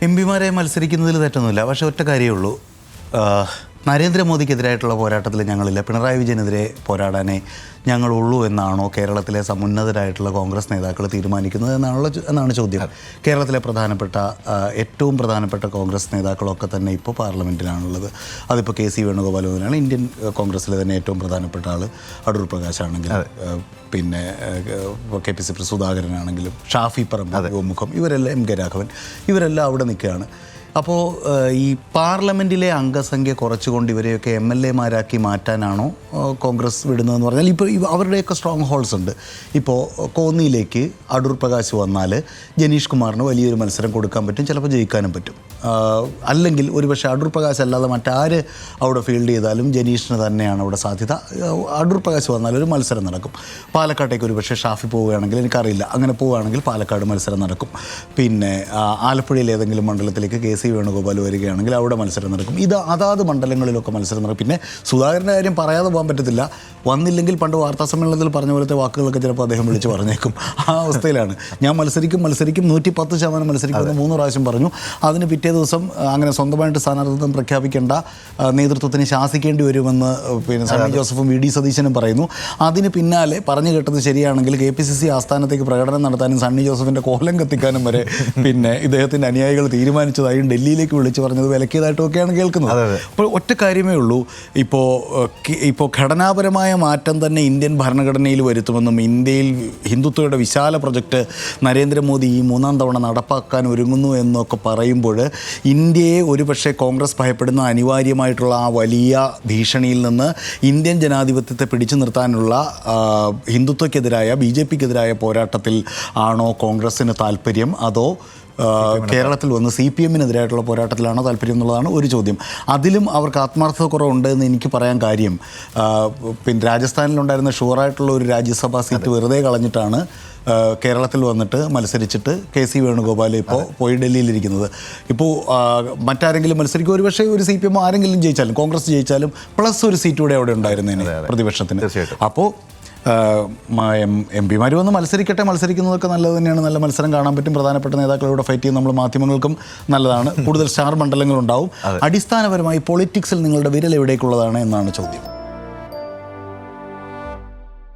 M പിമാരെ മത്സരിക്കുന്നതിൽ തെറ്റൊന്നുമില്ല. പക്ഷേ ഒറ്റ കാര്യമേ ഉള്ളൂ, നരേന്ദ്രമോദിക്കെതിരായിട്ടുള്ള പോരാട്ടത്തിൽ ഞങ്ങളില്ല, പിണറായി വിജയനെതിരെ പോരാടാനേ ഞങ്ങളുള്ളൂ എന്നാണോ കേരളത്തിലെ സമുന്നതരായിട്ടുള്ള കോൺഗ്രസ് നേതാക്കൾ തീരുമാനിക്കുന്നത് എന്നാണ് ചോദ്യം. കേരളത്തിലെ ഏറ്റവും പ്രധാനപ്പെട്ട കോൺഗ്രസ് നേതാക്കളൊക്കെ തന്നെ ഇപ്പോൾ പാർലമെൻറ്റിലാണുള്ളത്. അതിപ്പോൾ കെ.സി. വേണുഗോപാൽ മുതലാണ് ഇന്ത്യൻ കോൺഗ്രസ്സിലെ തന്നെ ഏറ്റവും പ്രധാനപ്പെട്ട ആൾ അടൂർ പ്രകാശാണെങ്കിൽ, പിന്നെ കെ.പി.സി. സുധാകരനാണെങ്കിലും, ഷാഫി പറമ്പിൽ, മുഖം, ഇവരെല്ലാം, എം കെ രാഘവൻ, ഇവരെല്ലാം അവിടെ നിൽക്കുകയാണ്. അപ്പോൾ ഈ പാർലമെൻറ്റിലെ അംഗസംഖ്യ കുറച്ചുകൊണ്ട് ഇവരെയൊക്കെ എം എൽ എമാരാക്കി മാറ്റാനാണോ കോൺഗ്രസ് വിടുന്നതെന്ന് പറഞ്ഞാൽ, ഇപ്പോൾ അവരുടെയൊക്കെ സ്ട്രോങ് ഹോൾസ് ഉണ്ട്. ഇപ്പോൾ കോന്നിയിലേക്ക് അടൂർ പ്രകാശ് വന്നാൽ ജനീഷ് കുമാറിന് വലിയൊരു മത്സരം കൊടുക്കാൻ പറ്റും, ചിലപ്പോൾ ജയിക്കാനും പറ്റും. അല്ലെങ്കിൽ ഒരുപക്ഷെ അടൂർ പ്രകാശ് അല്ലാതെ മറ്റാര് അവിടെ ഫീൽഡ് ചെയ്താലും ജനീഷിന് തന്നെയാണ് അവിടെ സാധ്യത. അടൂർ പ്രകാശ് വന്നാൽ ഒരു മത്സരം നടക്കും. പാലക്കാട്ടേക്ക് ഒരുപക്ഷെ ഷാഫി പോവുകയാണെങ്കിൽ, എനിക്കറിയില്ല, അങ്ങനെ പോവുകയാണെങ്കിൽ പാലക്കാട് മത്സരം നടക്കും. പിന്നെ ആലപ്പുഴയിൽ ഏതെങ്കിലും മണ്ഡലത്തിലേക്ക് കെ.സി. വേണുഗോപാൽ വരികയാണെങ്കിൽ അവിടെ മത്സരം നടക്കും. അതാത് മണ്ഡലങ്ങളിലൊക്കെ മത്സരം നടക്കും. പിന്നെ സുധാകരൻ്റെ കാര്യം പറയാതെ പോകാൻ പറ്റത്തില്ല. വന്നില്ലെങ്കിൽ പണ്ട് വാർത്താ സമ്മേളനത്തിൽ പറഞ്ഞ പോലത്തെ വാക്കുകളൊക്കെ ചിലപ്പോൾ അദ്ദേഹം വിളിച്ച് പറഞ്ഞേക്കും. ആ അവസ്ഥയിലാണ്. ഞാൻ മത്സരിക്കും 110% മത്സരിക്കുമെന്ന് 3 പ്രാവശ്യം പറഞ്ഞു. അതിന് പിറ്റേ ദിവസം അങ്ങനെ സ്വന്തമായിട്ട് സ്ഥാനാർത്ഥിത്വം പ്രഖ്യാപിക്കേണ്ട നേതൃത്വത്തിന് ശാസിക്കേണ്ടി വരുമെന്ന് പിന്നെ സണ്ണി ജോസഫും വി ഡി സതീശനും പറയുന്നു. അതിന് പിന്നാലെ പറഞ്ഞു കേട്ടത് ശരിയാണെങ്കിൽ KPCC ആസ്ഥാനത്തേക്ക് പ്രകടനം നടത്താനും സണ്ണി ജോസഫിൻ്റെ കോലം കത്തിക്കാനും വരെ പിന്നെ ഇദ്ദേഹത്തിൻ്റെ അനുയായികൾ തീരുമാനിച്ചതായും ഡൽഹിയിലേക്ക് വിളിച്ചു പറഞ്ഞത് വിലക്കിയതായിട്ടൊക്കെയാണ് കേൾക്കുന്നത്. അപ്പോൾ ഒറ്റ കാര്യമേ ഉള്ളൂ, ഇപ്പോൾ ഘടനാപരമായ മാറ്റം തന്നെ ഇന്ത്യൻ ഭരണഘടനയിൽ വരുത്തുമെന്നും ഇന്ത്യയിൽ ഹിന്ദുത്വയുടെ വിശാല പ്രൊജക്റ്റ് നരേന്ദ്രമോദി ഈ 3ാം തവണ നടപ്പാക്കാൻ ഒരുങ്ങുന്നു എന്നൊക്കെ പറയുമ്പോൾ ഇന്ത്യയെ ഒരുപക്ഷെ കോൺഗ്രസ് ഭയപ്പെടുന്ന അനിവാര്യമായിട്ടുള്ള ആ വലിയ ഭീഷണിയിൽ നിന്ന് ഇന്ത്യൻ ജനാധിപത്യത്തെ പിടിച്ചു നിർത്താനുള്ള ഹിന്ദുത്വക്കെതിരായ BJPക്കെതിരായ പോരാട്ടത്തിൽ ആണോ കോൺഗ്രസ്സിന് താല്പര്യം, അതോ കേരളത്തിൽ വന്ന് CPMനെതിരായിട്ടുള്ള പോരാട്ടത്തിലാണോ താല്പര്യം എന്നുള്ളതാണ് ഒരു ചോദ്യം. അതിലും അവർക്ക് ആത്മാർത്ഥത കുറവുണ്ട് എന്ന് എനിക്ക് പറയാൻ കാര്യം, പിന്നെ രാജസ്ഥാനിലുണ്ടായിരുന്ന ഷുവറായിട്ടുള്ള ഒരു രാജ്യസഭാ സീറ്റ് വെറുതെ കളഞ്ഞിട്ടാണ് കേരളത്തിൽ വന്നിട്ട് മത്സരിച്ചിട്ട് കെ.സി. വേണുഗോപാൽ ഇപ്പോൾ പോയി ഡൽഹിയിലിരിക്കുന്നത്. ഇപ്പോൾ മറ്റാരെങ്കിലും മത്സരിക്കും, ഒരുപക്ഷെ ഒരു CPM ആരെങ്കിലും ജയിച്ചാലും, കോൺഗ്രസ് ജയിച്ചാലും പ്ലസ് ഒരു സീറ്റ് കൂടെ അവിടെ ഉണ്ടായിരുന്നേനെ പ്രതിപക്ഷത്തിന്. അപ്പോൾ എം പിമാർ വന്ന് മത്സരിക്കുന്നതൊക്കെ നല്ലത് തന്നെയാണ്. നല്ല മത്സരം കാണാൻ പറ്റും. പ്രധാനപ്പെട്ട നേതാക്കളോട് ഫൈറ്റ് ചെയ്യുന്ന നമ്മൾ മാധ്യമങ്ങൾക്കും നല്ലതാണ്. കൂടുതൽ സ്റ്റാർ മണ്ഡലങ്ങളുണ്ടാവും. അടിസ്ഥാനപരമായി പൊളിറ്റിക്സിൽ നിങ്ങളുടെ വിരൽ എവിടേക്കുള്ളതാണ് എന്നാണ് ചോദ്യം.